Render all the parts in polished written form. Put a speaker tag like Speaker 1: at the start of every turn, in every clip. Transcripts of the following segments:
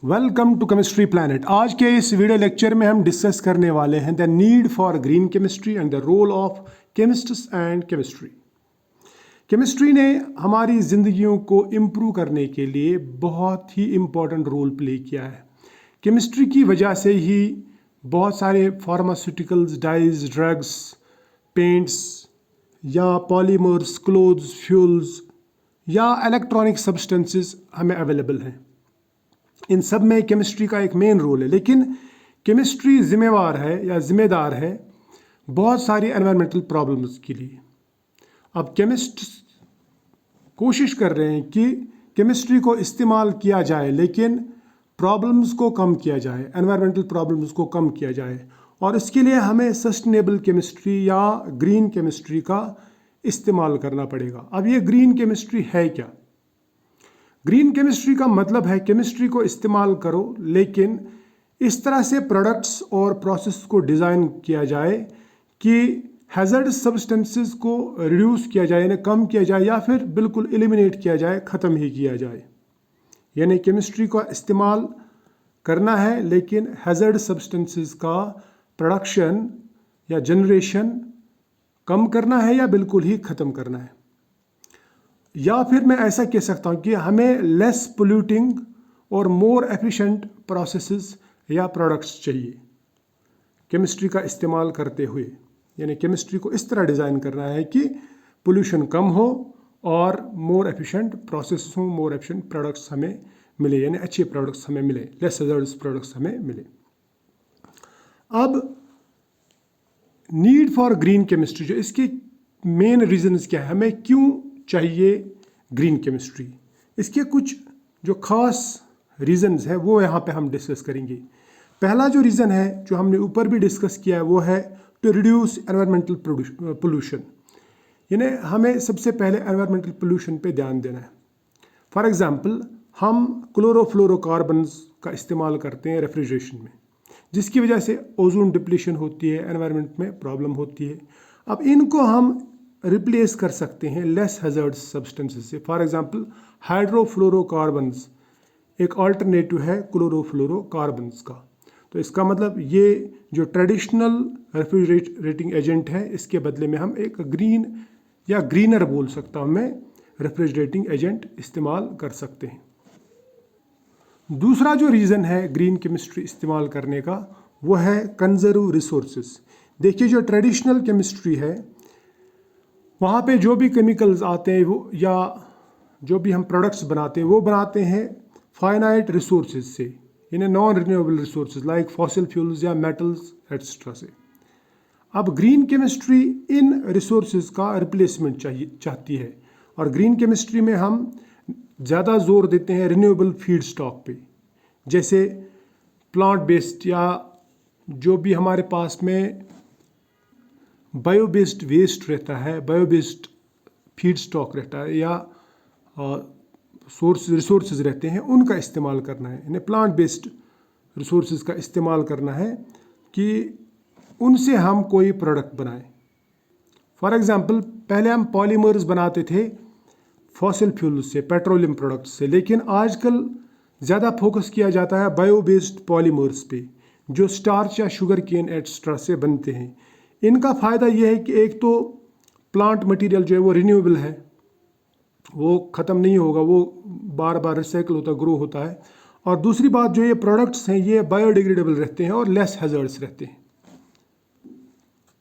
Speaker 1: Welcome to chemistry planet. आज के इस वीडियो लेक्चर में हम डिस्कस करने वाले हैं the need for green chemistry and the role of chemists and chemistry. Chemistry ने हमारी ज़िंदगियों को इम्प्रूव करने के लिए बहुत ही इम्पोर्टेंट रोल प्ले किया है। केमिस्ट्री की वजह से ही बहुत सारे फार्मास्यूटिकल्स, डाइज, ड्रग्स, पेंट्स या पॉलीमर्स, क्लोथ्स, फ्यूल्स या इलेक्ट्रॉनिक सब्सटेंसेस हमें अवेलेबल हैं। इन सब में केमिस्ट्री का एक मेन रोल है, लेकिन केमिस्ट्री जिम्मेवार है या जिम्मेदार है बहुत सारी एनवायरमेंटल प्रॉब्लम्स के लिए। अब केमिस्ट्स कोशिश कर रहे हैं कि केमिस्ट्री को इस्तेमाल किया जाए, लेकिन प्रॉब्लम्स को कम किया जाए, एनवायरमेंटल प्रॉब्लम्स को कम किया जाए, और इसके लिए हमें सस्टेनेबल केमिस्ट्री या ग्रीन केमिस्ट्री का इस्तेमाल करना पड़ेगा। अब ये ग्रीन केमिस्ट्री है क्या? ग्रीन केमिस्ट्री का मतलब है केमिस्ट्री को इस्तेमाल करो, लेकिन इस तरह से प्रोडक्ट्स और प्रोसेस को डिज़ाइन किया जाए कि हैज़र्डस सब्सटेंसेस को रिड्यूस किया जाए, यानी कम किया जाए, या फिर बिल्कुल एलिमिनेट किया जाए, ख़त्म ही किया जाए। यानी केमिस्ट्री का इस्तेमाल करना है, लेकिन हैज़र्डस सब्सटेंसेस का प्रोडक्शन या जनरेशन कम करना है या बिल्कुल ही ख़त्म करना है। या फिर मैं ऐसा कह सकता हूँ कि हमें लेस पोल्यूटिंग और मोर एफिशिएंट प्रोसेसेस या प्रोडक्ट्स चाहिए केमिस्ट्री का इस्तेमाल करते हुए। यानी केमिस्ट्री को इस तरह डिज़ाइन करना है कि पोल्यूशन कम हो और मोर एफिशिएंट प्रोसेस हो, मोर एफिशिएंट प्रोडक्ट्स हमें मिले, यानी अच्छे प्रोडक्ट्स हमें मिले, लेस हैज़र्डस प्रोडक्ट्स हमें मिले। अब नीड फॉर ग्रीन केमिस्ट्री, जो इसके मेन रीजंस क्या है, हमें क्यों चाहिए ग्रीन केमिस्ट्री, इसके कुछ जो खास रीजंस है वो यहाँ पे हम डिस्कस करेंगे। पहला जो रीज़न है, जो हमने ऊपर भी डिस्कस किया है, वो है टू रिड्यूस एनवायरमेंटल पोल्यूशन। यानी हमें सबसे पहले एनवायरमेंटल पोल्यूशन पे ध्यान देना है। फॉर एग्जांपल, हम क्लोरोफ्लोरोकार्बन्स का इस्तेमाल करते हैं रेफ्रिजरेशन में, जिसकी वजह से ओजोन डिप्लीशन होती है, एनवायरनमेंट में प्रॉब्लम होती है। अब इनको हम रिप्लेस कर सकते हैं लेस हैज़र्ड्स सब्सटेंसेस से। फॉर एग्जांपल, हाइड्रोफ्लोरोकार्बन्स एक अल्टरनेटिव है क्लोरोफ्लोरोकार्बन्स का। तो इसका मतलब ये जो ट्रेडिशनल रेफ्रिजरेटिंग एजेंट है, इसके बदले में हम एक ग्रीन या ग्रीनर बोल सकता हूँ मैं, रेफ्रिजरेटिंग एजेंट इस्तेमाल कर सकते हैं। दूसरा जो रीज़न है ग्रीन केमिस्ट्री इस्तेमाल करने का, वो है कंजर्व रिसोर्सेज। देखिए, जो ट्रेडिशनल केमिस्ट्री है, वहाँ पे जो भी केमिकल्स आते हैं वो, या जो भी हम प्रोडक्ट्स बनाते हैं, वो बनाते हैं फाइनाइट रिसोर्सेज से, यानी non renewable resources like fossil fuels या मेटल्स एक्सेट्रा से। अब ग्रीन केमिस्ट्री इन रिसोर्सेज का रिप्लेसमेंट चाहती है, और ग्रीन केमिस्ट्री में हम ज़्यादा जोर देते हैं रिन्यूएबल फीड स्टॉक पे, जैसे प्लांट बेस्ड या जो भी हमारे पास में बायो बेस्ड वेस्ट रहता है, बायो बेस्ड फीड स्टॉक रहता है, या रिसोर्सेज रहते हैं, उनका इस्तेमाल करना है। यानी प्लांट बेस्ड रिसोर्सेज का इस्तेमाल करना है कि उनसे हम कोई प्रोडक्ट बनाएं। फॉर एग्जांपल, पहले हम पॉलीमर्स बनाते थे फॉसिल फ्यूल्स से, पेट्रोलियम प्रोडक्ट्स से, लेकिन आजकल ज़्यादा फोकस किया जाता है बायो बेस्ड पॉलीमर्स पे, जो स्टार्च या शुगर केन एक्स्ट्रा से बनते हैं। इनका फ़ायदा यह है कि एक तो प्लांट मटेरियल जो है वो रिन्यूएबल है, वो ख़त्म नहीं होगा, वो बार बार रिसाइकल होता, ग्रो होता है, और दूसरी बात, जो ये प्रोडक्ट्स हैं ये बायोडिग्रेडेबल रहते हैं और लेस हैज़र्ड्स रहते हैं।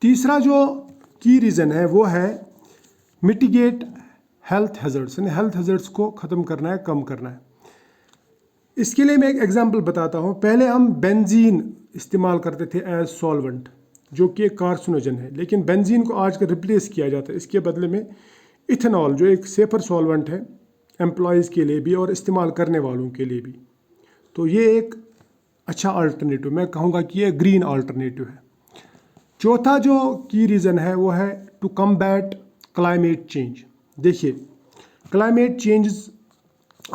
Speaker 1: तीसरा जो की रीज़न है वो है मिटिगेट हेल्थ हैज़र्ड्स, यानी हेल्थ हैज़र्ड्स को ख़त्म करना है, कम करना है। इसके लिए मैं एक एग्जांपल बताता हूँ। पहले हम बेंजीन इस्तेमाल करते थे एज सॉल्वेंट, जो कि एक कार्सिनोजन है, लेकिन बेंजीन को आजकल रिप्लेस किया जाता है। इसके बदले में इथेनॉल, जो एक सेफर सॉल्वेंट है एम्प्लॉयज़ के लिए भी और इस्तेमाल करने वालों के लिए भी। तो ये एक अच्छा अल्टरनेटिव, मैं कहूँगा कि ये ग्रीन अल्टरनेटिव है। चौथा जो की रीज़न है वो है टू कम्बैट क्लाइमेट चेंज। देखिए, क्लाइमेट चेंज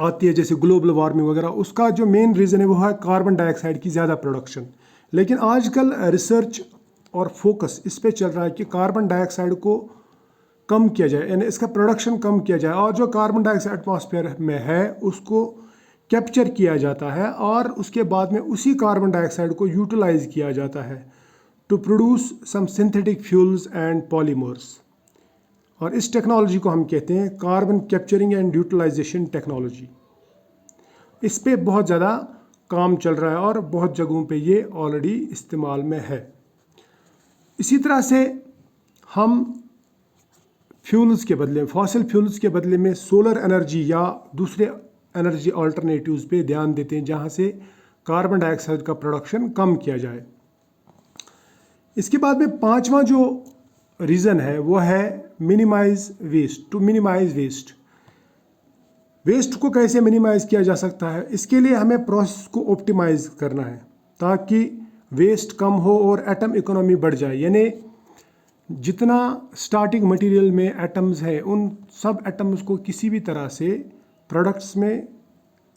Speaker 1: आती है जैसे ग्लोबल वार्मिंग वगैरह, उसका जो मेन रीज़न है वो है कार्बन डाइऑक्साइड की ज़्यादा प्रोडक्शन। लेकिन आजकल रिसर्च और फोकस इस पे चल रहा है कि कार्बन डाइऑक्साइड को कम किया जाए, यानी इसका प्रोडक्शन कम किया जाए, और जो कार्बन डाइऑक्साइड एटमॉस्फेयर में है उसको कैप्चर किया जाता है और उसके बाद में उसी कार्बन डाइऑक्साइड को यूटिलाइज किया जाता है to produce some synthetic fuels and polymers. और इस टेक्नोलॉजी को हम कहते हैं carbon capturing and utilisation technology. इस पे बहुत ज़्यादा काम चल रहा है और बहुत जगहों पे ये ऑलरेडी इस्तेमाल में है। इसी तरह से हम फ्यूल्स के बदले, फॉसिल फ्यूल्स के बदले में सोलर एनर्जी या दूसरे एनर्जी अल्टरनेटिव्स पे ध्यान देते हैं जहाँ से कार्बन डाइऑक्साइड का प्रोडक्शन कम किया जाए। इसके बाद में पांचवा जो रीज़न है वो है minimise waste, to minimise waste. Waste को कैसे मिनिमाइज किया जा सकता है, इसके लिए हमें प्रोसेस को ऑप्टिमाइज करना है ताकि वेस्ट कम हो और एटम इकोनॉमी बढ़ जाए। यानी जितना स्टार्टिंग मटेरियल में एटम्स है उन सब एटम्स को किसी भी तरह से प्रोडक्ट्स में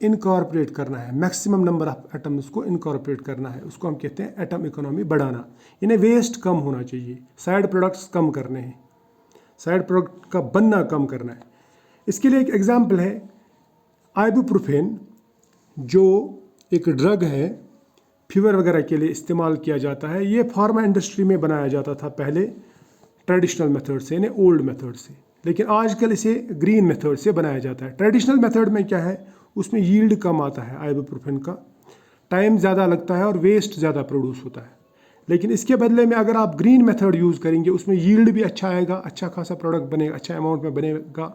Speaker 1: इनकॉर्पोरेट करना है, मैक्सिमम नंबर ऑफ एटम्स को इनकॉर्पोरेट करना है। उसको हम कहते हैं एटम इकोनॉमी बढ़ाना। यानी वेस्ट कम होना चाहिए, साइड प्रोडक्ट्स कम करने हैं, साइड प्रोडक्ट का बनना कम करना है। इसके लिए एक एग्जांपल है आइबुप्रोफेन, जो एक ड्रग है, फीवर वगैरह के लिए इस्तेमाल किया जाता है। ये फार्मा इंडस्ट्री में बनाया जाता था पहले ट्रेडिशनल मेथड से, यानी ओल्ड मेथड से, लेकिन आजकल इसे ग्रीन मेथड से बनाया जाता है। ट्रेडिशनल मेथड में क्या है, उसमें यील्ड कम आता है आइबुप्रोफेन का, टाइम ज़्यादा लगता है और वेस्ट ज़्यादा प्रोड्यूस होता है। लेकिन इसके बदले में अगर आप ग्रीन मेथड यूज़ करेंगे उसमें यील्ड भी अच्छा आएगा, अच्छा खासा प्रोडक्ट बनेगा, अच्छा अमाउंट में बनेगा,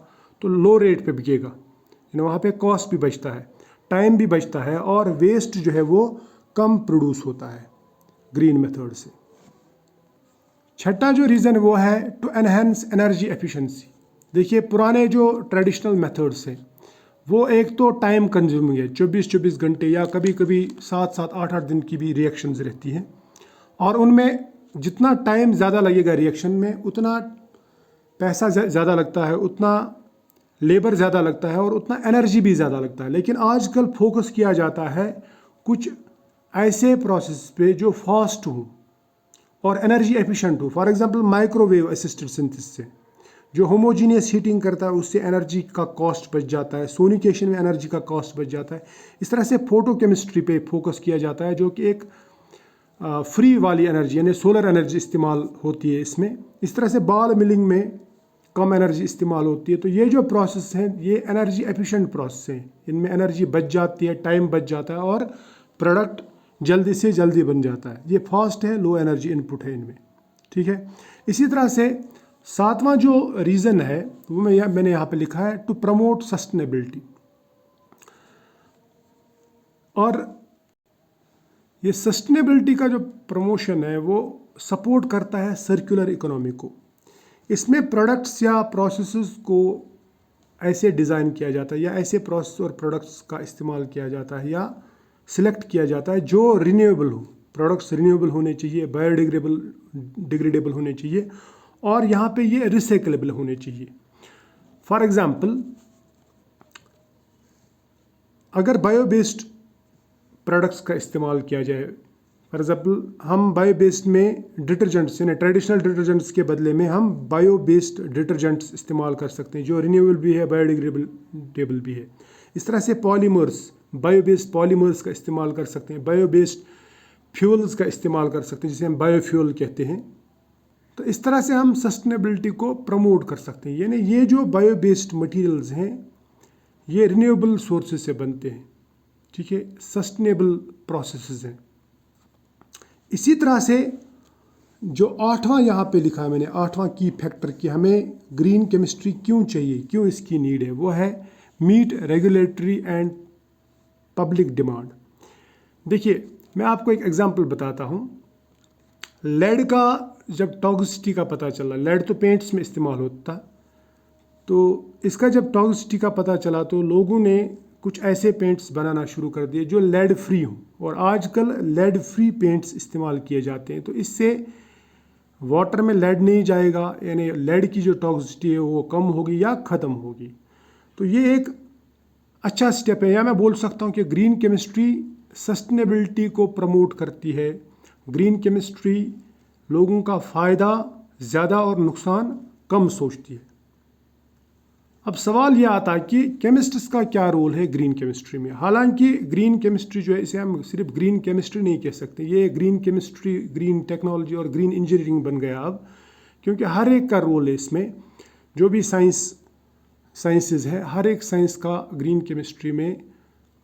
Speaker 1: तो लो रेट पे बिकेगा। यानी वहाँ पे कॉस्ट भी बचता है, टाइम भी बचता है और वेस्ट जो है वो कम प्रोड्यूस होता है ग्रीन मेथड से। छठा जो रीज़न वो है टू एनहेंस एनर्जी एफिशिएंसी। देखिए पुराने जो ट्रेडिशनल मेथड्स हैं वो एक तो टाइम कंज्यूमिंग है, 24-24 घंटे या कभी कभी 7-7, 8-8 दिन की भी रिएक्शंस रहती हैं और उनमें जितना टाइम ज़्यादा लगेगा रिएक्शन में उतना पैसा ज़्यादा लगता है, उतना लेबर ज़्यादा लगता है और उतना एनर्जी भी ज़्यादा लगता है। लेकिन आजकल फोकस किया जाता है कुछ ऐसे प्रोसेस पे जो फास्ट हो और एनर्जी एफिशिएंट हो। For example microwave assisted synthesis से जो होमोजीनियस हीटिंग करता है उससे एनर्जी का कॉस्ट बच जाता है, सोनिकेशन में एनर्जी का कॉस्ट बच जाता है। इस तरह से फोटोकेमिस्ट्री पे फोकस किया जाता है जो कि एक फ्री वाली एनर्जी यानी सोलर एनर्जी इस्तेमाल होती है इसमें। इस तरह से बॉल मिलिंग में कम एनर्जी इस्तेमाल होती है। तो ये जो प्रोसेस हैं ये एनर्जी एफिशिएंट प्रोसेस हैं, इनमें एनर्जी बच जाती है, टाइम बच जाता है और प्रोडक्ट जल्दी से जल्दी बन जाता है। ये फास्ट है, लो एनर्जी इनपुट है इनमें, ठीक है। इसी तरह से सातवां जो रीज़न है वो मैंने यहाँ पे लिखा है टू प्रमोट सस्टेनेबिलिटी। और ये सस्टेनेबिलिटी का जो प्रमोशन है वो सपोर्ट करता है सर्कुलर इकोनॉमी को। इसमें प्रोडक्ट्स या प्रोसेसेस को ऐसे डिज़ाइन किया जाता है या ऐसे प्रोसेस और प्रोडक्ट्स का इस्तेमाल किया जाता है या सिलेक्ट किया जाता है जो रिन्यूएबल हो। प्रोडक्ट्स रिन्यूएबल होने चाहिए, बायोडिग्रेडेबल होने चाहिए और यहाँ पे ये रिसाइकलेबल होने चाहिए। फॉर एग्जांपल अगर बायो बेस्ड प्रोडक्ट्स का इस्तेमाल किया जाए, फॉर एग्जांपल हम बायो बेस्ड में डिटर्जेंट्स यानी ट्रेडिशनल डिटर्जेंट्स के बदले में हम बायो बेस्ड डिटर्जेंट्स इस्तेमाल कर सकते हैं जो रिन्यूएबल भी है, बायोडिग्रेडेबल भी है। इस तरह से पॉलीमर्स, बायो बेस्ड पॉलीमर्स का इस्तेमाल कर सकते हैं, बायो बेस्ड फ्यूल्स का इस्तेमाल कर सकते हैं जिसे हम बायोफ्यूल कहते हैं। तो इस तरह से हम सस्टेनेबिलिटी को प्रमोट कर सकते हैं। यानी ये जो बायो बेस्ड मटेरियल्स हैं ये रिन्यूएबल सोर्सेज से बनते हैं, ठीक है, सस्टेनेबल प्रोसेसेस हैं। इसी तरह से जो आठवां यहाँ पे लिखा है मैंने, आठवां की फैक्टर कि हमें ग्रीन केमिस्ट्री क्यों चाहिए, क्यों इसकी नीड है, वो है meet regulatory and public demand. देखिए मैं आपको एक एग्जांपल बताता हूँ। लेड का जब टॉक्सिसिटी का पता चला, लेड तो पेंट्स में इस्तेमाल होता, तो इसका जब टॉक्सिसिटी का पता चला तो लोगों ने कुछ ऐसे पेंट्स बनाना शुरू कर दिए जो लेड फ्री हों और आजकल लेड फ्री पेंट्स इस्तेमाल किए जाते हैं। तो इससे वाटर में लेड नहीं जाएगा, यानी लेड की जो टॉक्सिसिटी है वो कम होगी या ख़त्म होगी। तो ये एक अच्छा स्टेप है, या मैं बोल सकता हूँ कि ग्रीन केमिस्ट्री सस्टेनेबिलिटी को प्रमोट करती है। ग्रीन केमिस्ट्री लोगों का फ़ायदा ज़्यादा और नुकसान कम सोचती है। अब सवाल यह आता है कि केमिस्ट्स का क्या रोल है ग्रीन केमिस्ट्री में। हालांकि ग्रीन केमिस्ट्री जो है इसे हम सिर्फ ग्रीन केमिस्ट्री नहीं कह सकते, ये ग्रीन केमिस्ट्री, ग्रीन टेक्नोलॉजी और ग्रीन इंजीनियरिंग बन गया अब, क्योंकि हर एक का रोल है इसमें। जो भी साइंसेज है, हर एक साइंस का ग्रीन केमिस्ट्री में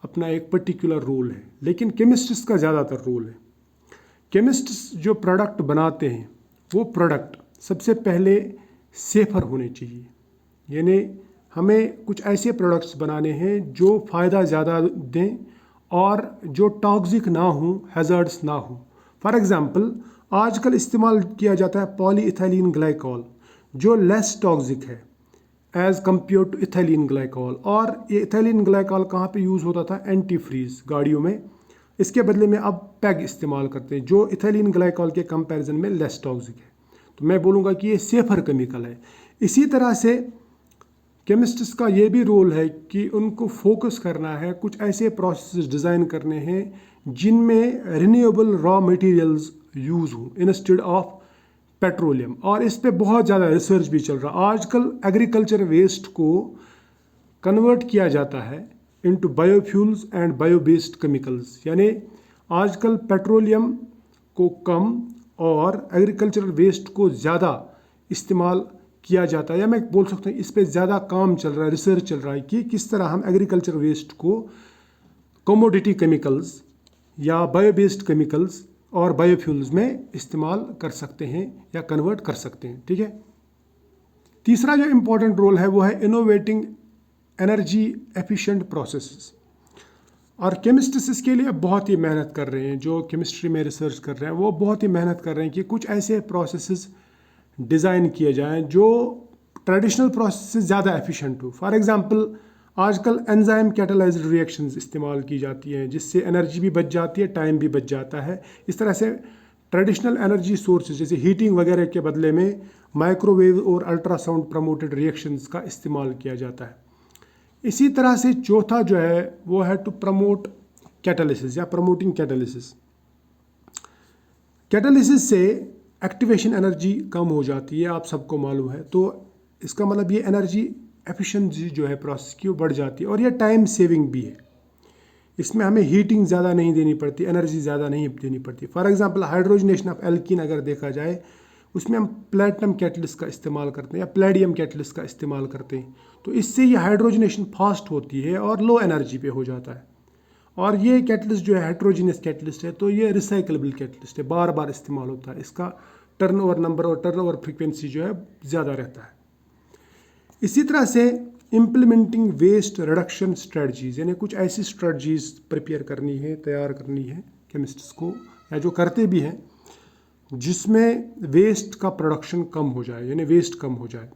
Speaker 1: अपना एक पर्टिकुलर रोल है, लेकिन केमिस्ट्स का ज़्यादातर रोल है। केमिस्ट्स जो प्रोडक्ट बनाते हैं वो प्रोडक्ट सबसे पहले सेफर होने चाहिए, यानी हमें कुछ ऐसे प्रोडक्ट्स बनाने हैं जो फ़ायदा ज़्यादा दें और जो टॉक्सिक ना हो, हैज़र्ड्स ना हो। फॉर एग्ज़ाम्पल आजकल इस्तेमाल किया जाता है पॉलीइथाइलिन ग्लाइकॉल, जो लेस टॉक्सिक है as compared to ethylene glycol. और ये इथाइलिन ग्लाइकॉल कहाँ पे यूज़ होता था? एंटी फ्रीज़ गाड़ियों में। इसके बदले में अब पैग इस्तेमाल करते हैं जो इथाइलिन ग्लाइकॉल के कंपैरिजन में लेस टॉक्सिक है। तो मैं बोलूँगा कि ये सेफर केमिकल है। इसी तरह से केमिस्ट्स का ये भी रोल है कि उनको फोकस करना है, कुछ ऐसे प्रोसेस डिज़ाइन करने हैं जिनमें रिन्यूएबल रॉ मटेरियल्स यूज़ हों इंस्टेड ऑफ पेट्रोलियम। और इस पे बहुत ज़्यादा रिसर्च भी चल रहा है। आजकल एग्रीकल्चर वेस्ट को कन्वर्ट किया जाता है into biofuels and bio based chemicals, यानी आजकल पेट्रोलियम को कम और एग्रीकल्चरल वेस्ट को ज़्यादा इस्तेमाल किया जाता है, या मैं बोल सकता हूँ इस पे ज़्यादा काम चल रहा है, रिसर्च चल रहा है कि किस तरह हम एग्रीकल्चर वेस्ट को कमोडिटी केमिकल्स या बायो बेस्ड केमिकल्स और बायोफ्यूल्स में इस्तेमाल कर सकते हैं या कन्वर्ट कर सकते हैं। ठीक है। तीसरा जो इम्पोर्टेंट रोल है वो है इनोवेटिंग एनर्जी एफिशिएंट प्रोसेसेस। और केमिस्ट्स इसके लिए बहुत ही मेहनत कर रहे हैं, जो केमिस्ट्री में रिसर्च कर रहे हैं वो बहुत ही मेहनत कर रहे हैं कि कुछ ऐसे प्रोसेसेस डिज़ाइन किए जाएं जो ट्रेडिशनल प्रोसेस से ज़्यादा एफिशिएंट हो। फॉर एग्जांपल आजकल एंजाइम कैटालाइज्ड रिएक्शंस इस्तेमाल की जाती हैं, जिससे एनर्जी भी बच जाती है, टाइम भी बच जाता है। इस तरह से ट्रेडिशनल एनर्जी सोर्सेज जैसे हीटिंग वगैरह के बदले में माइक्रोवेव और अल्ट्रासाउंड प्रमोटेड रिएक्शंस का इस्तेमाल किया जाता है। इसी तरह से चौथा जो है वो है टू प्रमोट कैटालिसिस या प्रमोटिंग कैटालिसिस। कैटालिसिस से एक्टिवेशन एनर्जी कम हो जाती है, आप सबको मालूम है। तो इसका मतलब ये एनर्जी एफिशिएंसी जो है प्रोसेस की वो बढ़ जाती है और ये टाइम सेविंग भी है। इसमें हमें हीटिंग ज़्यादा नहीं देनी पड़ती, एनर्जी ज़्यादा नहीं देनी पड़ती। For example hydrogenation of alkene अगर देखा जाए, उसमें हम प्लेटिनम कैटलिस्ट का इस्तेमाल करते हैं या प्लेडियम कैटलिस्ट का इस्तेमाल करते हैं। तो इससे ये हाइड्रोजनेशन फास्ट होती है और लो एनर्जी पे हो जाता है। और ये कैटलिस्ट जो है हेट्रोजीनियस कैटलिस्ट है, तो ये रिसाइकलेबल कैटलिस्ट है, बार बार इस्तेमाल होता है। इसका टर्नओवर नंबर और टर्नओवर फ्रीक्वेंसी जो है ज़्यादा रहता है। इसी तरह से इम्प्लीमेंटिंग वेस्ट रिडक्शन स्ट्रेटजीज, यानी कुछ ऐसी स्ट्रेटजीज प्रिपेयर करनी है, तैयार करनी है केमिस्ट्स को, या जो करते भी हैं, जिसमें वेस्ट का प्रोडक्शन कम हो जाए, यानी वेस्ट कम हो जाए।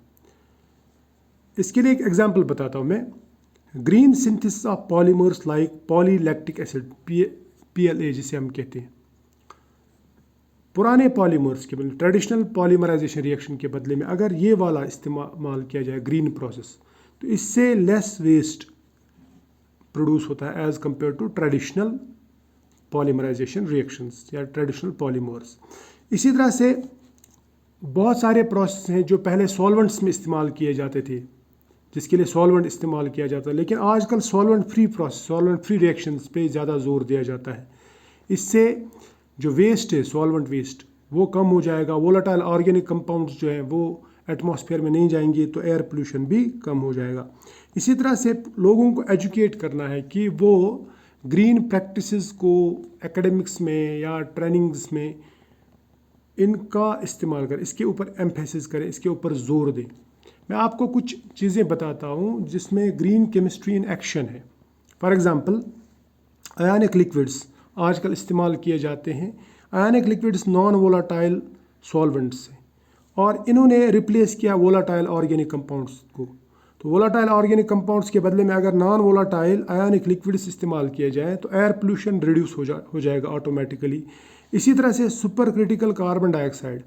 Speaker 1: इसके लिए एक एग्जांपल बताता हूँ मैं। Green synthesis of polymers like polylactic acid, PLA जिसे हम कहते हैं, पुराने पॉलीमर्स के बदले, ट्रेडिशनल पॉलीमराइजेशन रिएक्शन के बदले में अगर ये वाला इस्तेमाल किया जाए ग्रीन प्रोसेस, तो इससे लेस वेस्ट प्रोड्यूस होता है as compared to traditional polymerisation reactions या ट्रेडिशनल पॉलीमर्स। इसी तरह से बहुत सारे प्रोसेस हैं जो पहले सॉल्वेंट्स में इस्तेमाल किए जाते थे, जिसके लिए सॉल्वेंट इस्तेमाल किया जाता है, लेकिन आजकल solvent free process, solvent free reactions पे ज़्यादा जोर दिया जाता है। इससे जो वेस्ट है, सॉल्वेंट वेस्ट, वो कम हो जाएगा। वोलेटाइल ऑर्गेनिक कंपाउंड्स जो हैं वो एटमॉस्फेयर में नहीं जाएंगे, तो एयर पोल्यूशन भी कम हो जाएगा। इसी तरह से लोगों को एजुकेट करना है कि वो ग्रीन प्रैक्टिसेस को एकेडमिक्स में या ट्रेनिंग्स में इनका इस्तेमाल करें, इसके ऊपर एम्फेसिस करें, इसके ऊपर जोर दें। मैं आपको कुछ चीज़ें बताता हूँ जिसमें ग्रीन केमिस्ट्री इन एक्शन है। फॉर एग्जांपल आयनिक लिक्विड्स आजकल इस्तेमाल किए जाते हैं। आयनिक लिक्विड्स नॉन वोलाटाइल सॉल्वेंट्स हैं और इन्होंने रिप्लेस किया वोलाटाइल ऑर्गेनिक कंपाउंड्स को। तो वोलाटाइल ऑर्गेनिक कंपाउंड्स के बदले में अगर नॉन वोलाटाइल आयनिक लिक्विड्स इस्तेमाल किए जाएँ तो एयर पोल्यूशन रिड्यूस हो जाएगा ऑटोमेटिकली। इसी तरह से सुपर क्रिटिकल कार्बन डाइऑक्साइड,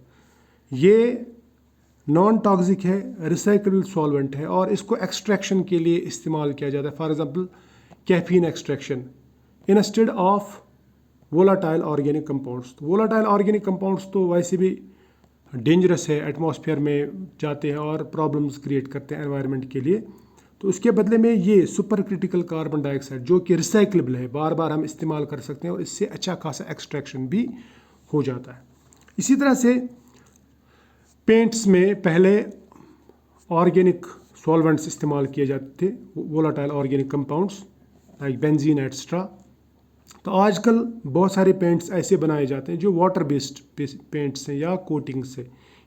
Speaker 1: ये नॉन टॉक्सिक है, रिसाइकलेबल सॉल्वेंट है और इसको एक्सट्रैक्शन के लिए इस्तेमाल किया जाता है। For example caffeine extraction instead of volatile organic compounds. तो वोलाटाइल ऑर्गेनिक कंपाउंड्स तो वैसे भी डेंजरस है, एटमॉस्फेयर में जाते हैं और प्रॉब्लम्स क्रिएट करते हैं एनवायरनमेंट के लिए। तो उसके बदले में ये सुपर क्रिटिकल कार्बन डाइऑक्साइड जो कि रिसाइक्लेबल है, बार बार हम इस्तेमाल कर सकते हैं और इससे अच्छा खासा एक्सट्रैक्शन भी हो जाता है। इसी तरह से पेंट्स में पहले ऑर्गेनिक सॉल्वेंट्स इस्तेमाल किए जाते थे, volatile organic compounds like benzene extra. तो आजकल बहुत सारे पेंट्स ऐसे बनाए जाते हैं जो वाटर बेस्ड पेंट्स हैं या कोटिंग्स है,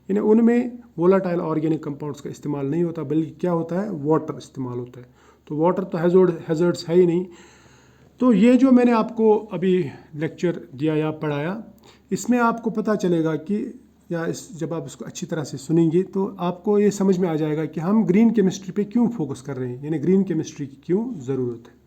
Speaker 1: यानी उनमें वोलाटाइल ऑर्गेनिक कंपाउंड्स का इस्तेमाल नहीं होता, बल्कि क्या होता है, वाटर इस्तेमाल होता है। तो वाटर तो हैज़र्ड्स है ही नहीं। तो ये जो मैंने आपको अभी लेक्चर दिया या पढ़ाया, इसमें आपको पता चलेगा कि जब आप इसको अच्छी तरह से सुनेंगे तो आपको ये समझ में आ जाएगा कि हम ग्रीन केमिस्ट्री पे क्यों फोकस कर रहे हैं, यानी ग्रीन केमिस्ट्री की क्यों ज़रूरत है।